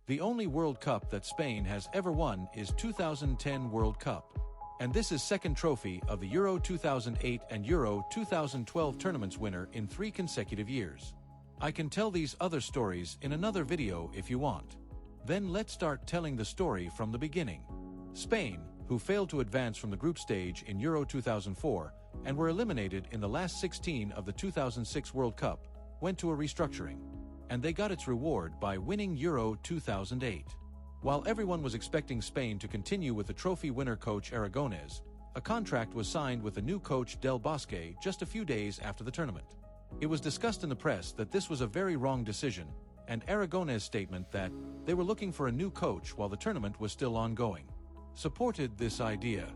The only World Cup that Spain has ever won is 2010 World Cup. And this is second trophy of the Euro 2008 and Euro 2012 tournaments winner in 3 consecutive years. I can tell these other stories in another video if you want. Then let's start telling the story from the beginning. Spain, who failed to advance from the group stage in Euro 2004 and were eliminated in the last 16 of the 2006 World Cup, went to a restructuring. And they got its reward by winning Euro 2008. While everyone was expecting Spain to continue with the trophy winner coach Aragonés, a contract was signed with the new coach Del Bosque just a few days after the tournament. It was discussed in the press that this was a very wrong decision, and Aragonés' statement that they were looking for a new coach while the tournament was still ongoing supported this idea.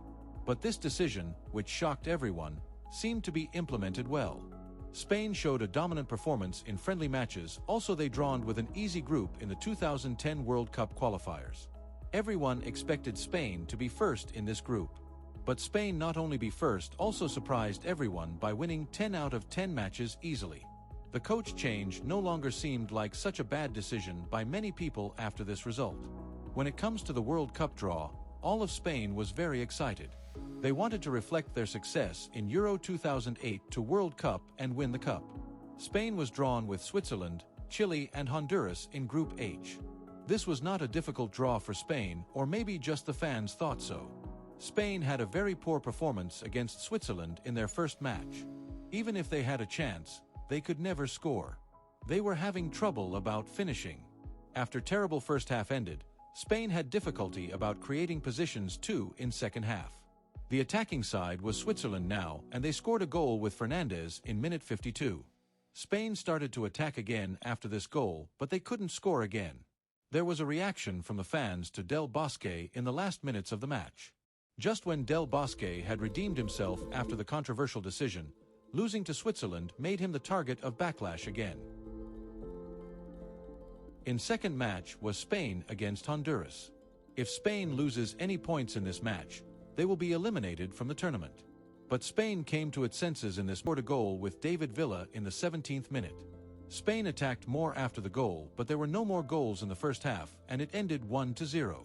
But this decision, which shocked everyone, seemed to be implemented well. Spain showed a dominant performance in friendly matches. Also, they drawn with an easy group in the 2010 World Cup qualifiers. Everyone expected Spain to be first in this group. But Spain not only be first, also surprised everyone by winning 10 out of 10 matches easily. The coach change no longer seemed like such a bad decision by many people after this result. When it comes to the World Cup draw, all of Spain was very excited. They wanted to reflect their success in Euro 2008 to World Cup and win the cup. Spain was drawn with Switzerland, Chile and Honduras in Group H. This was not a difficult draw for Spain, or maybe just the fans thought so. Spain had a very poor performance against Switzerland in their first match. Even if they had a chance, they could never score. They were having trouble about finishing. After terrible first half ended, Spain had difficulty about creating positions too in second half. The attacking side was Switzerland now, and they scored a goal with Fernandez in minute 52. Spain started to attack again after this goal, but they couldn't score again. There was a reaction from the fans to Del Bosque in the last minutes of the match. Just when Del Bosque had redeemed himself after the controversial decision, losing to Switzerland made him the target of backlash again. In second match was Spain against Honduras. If Spain loses any points in this match, they will be eliminated from the tournament. But Spain came to its senses in this, scored a goal with David Villa in the 17th minute. Spain attacked more after the goal, but there were no more goals in the first half, and it ended 1-0.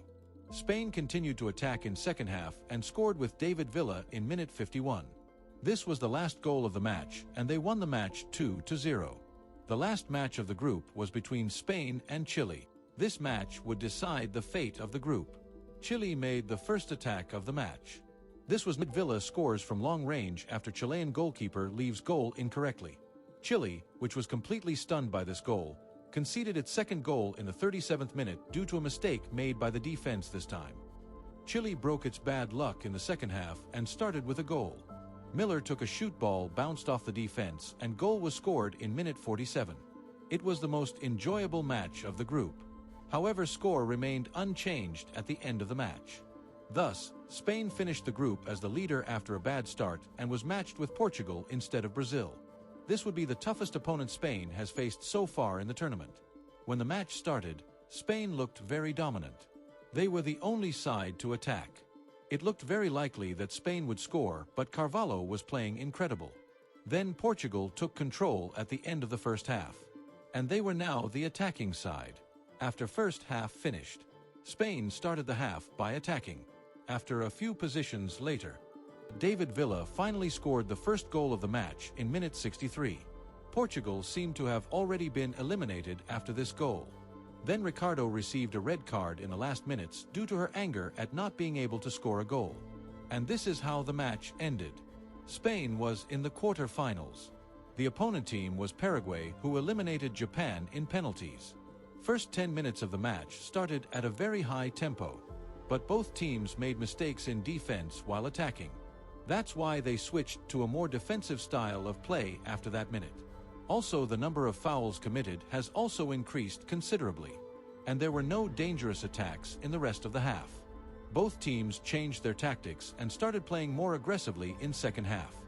Spain continued to attack in second half and scored with David Villa in minute 51. This was the last goal of the match, and they won the match 2-0. The last match of the group was between Spain and Chile. This match would decide the fate of the group. Chile made the first attack of the match. This was Villa scores from long range after Chilean goalkeeper leaves goal incorrectly. Chile, which was completely stunned by this goal, conceded its second goal in the 37th minute due to a mistake made by the defense this time. Chile broke its bad luck in the second half and started with a goal. Miller took a shoot ball, bounced off the defense, and goal was scored in minute 47. It was the most enjoyable match of the group. However, score remained unchanged at the end of the match. Thus, Spain finished the group as the leader after a bad start and was matched with Portugal instead of Brazil. This would be the toughest opponent Spain has faced so far in the tournament. When the match started, Spain looked very dominant. They were the only side to attack. It looked very likely that Spain would score, but Carvalho was playing incredible. Then Portugal took control at the end of the first half. And they were now the attacking side. After first half finished, Spain started the half by attacking. After a few positions later, David Villa finally scored the first goal of the match in minute 63. Portugal seemed to have already been eliminated after this goal. Then Ricardo received a red card in the last minutes due to her anger at not being able to score a goal. And this is how the match ended. Spain was in the quarter-finals. The opponent team was Paraguay, who eliminated Japan in penalties. First 10 minutes of the match started at a very high tempo, but both teams made mistakes in defense while attacking. That's why they switched to a more defensive style of play after that minute. Also, the number of fouls committed has also increased considerably, and there were no dangerous attacks in the rest of the half. Both teams changed their tactics and started playing more aggressively in second half.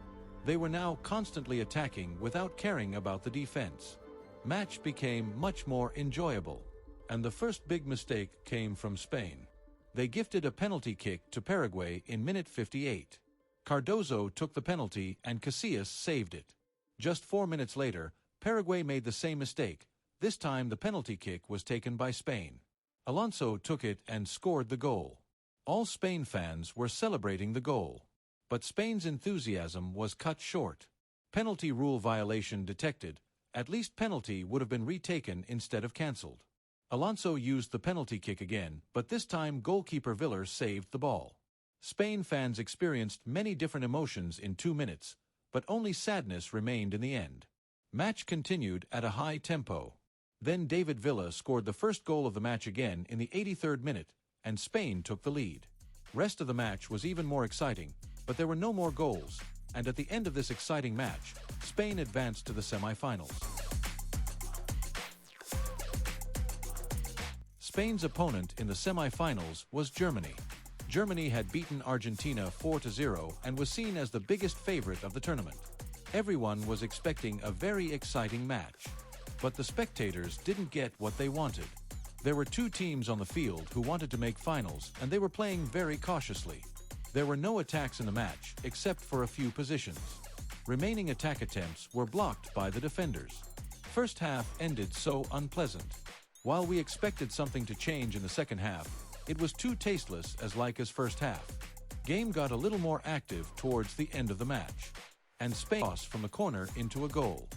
They were now constantly attacking without caring about the defense. Match became much more enjoyable, and the first big mistake came from Spain. They gifted a penalty kick to Paraguay in minute 58. Cardozo took the penalty and Casillas saved it. Just 4 minutes later, Paraguay made the same mistake. This time the penalty kick was taken by Spain. Alonso took it and scored the goal. All Spain fans were celebrating the goal. But Spain's enthusiasm was cut short. Penalty rule violation detected. At least penalty would have been retaken instead of cancelled. Alonso used the penalty kick again, but this time goalkeeper Villar saved the ball. Spain fans experienced many different emotions in 2 minutes, but only sadness remained in the end. Match continued at a high tempo. Then David Villa scored the first goal of the match again in the 83rd minute, and Spain took the lead. Rest of the match was even more exciting, but there were no more goals, and at the end of this exciting match, Spain advanced to the semi-finals. Spain's opponent in the semi-finals was Germany. Germany had beaten Argentina 4-0 and was seen as the biggest favorite of the tournament. Everyone was expecting a very exciting match. But the spectators didn't get what they wanted. There were 2 teams on the field who wanted to make finals, and they were playing very cautiously. There were no attacks in the match, except for a few positions. Remaining attack attempts were blocked by the defenders. First half ended so unpleasant. While we expected something to change in the second half, it was too tasteless as first half. Game got a little more active towards the end of the match. And Spain crossed from the corner into a goal.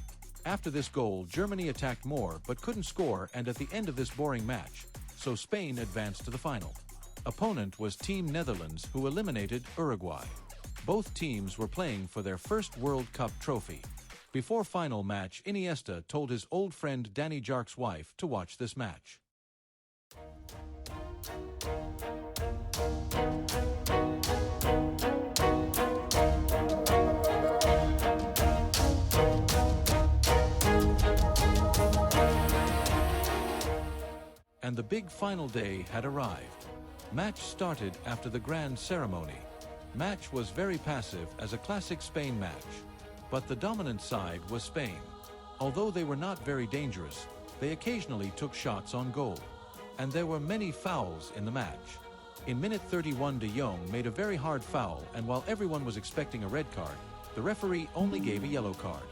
After this goal, Germany attacked more but couldn't score, and at the end of this boring match, so Spain advanced to the final. Opponent was Team Netherlands, who eliminated Uruguay. Both teams were playing for their first World Cup trophy. Before final match, Iniesta told his old friend Danny Jark's wife to watch this match. And the big final day had arrived. Match started after the grand ceremony. Match was very passive as a classic Spain match. But the dominant side was Spain. Although they were not very dangerous, they occasionally took shots on goal. And there were many fouls in the match. In minute 31, De Jong made a very hard foul, and while everyone was expecting a red card, the referee only gave a yellow card.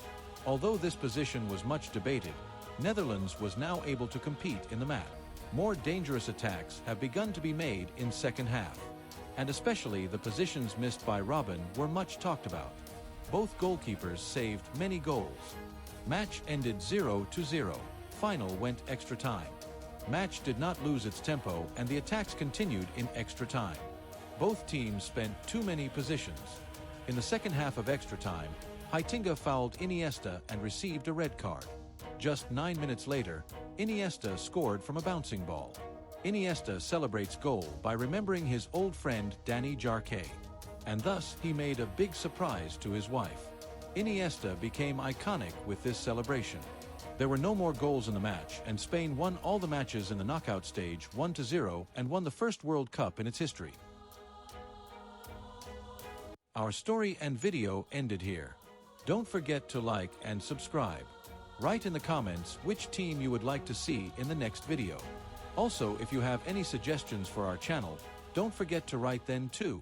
Although this position was much debated, Netherlands was now able to compete in the match. More dangerous attacks have begun to be made in second half. And especially the positions missed by Robben were much talked about. Both goalkeepers saved many goals. Match ended 0-0. Final went extra time. Match did not lose its tempo, and the attacks continued in extra time. Both teams spent too many positions. In the second half of extra time, Heitinga fouled Iniesta and received a red card. Just 9 minutes later, Iniesta scored from a bouncing ball. Iniesta celebrates goal by remembering his old friend Danny Jarque. And thus he made a big surprise to his wife. Iniesta became iconic with this celebration. There were no more goals in the match, and Spain won all the matches in the knockout stage 1-0 and won the first World Cup in its history. Our story and video ended here. Don't forget to like and subscribe. Write in the comments which team you would like to see in the next video. Also, if you have any suggestions for our channel, don't forget to write then too.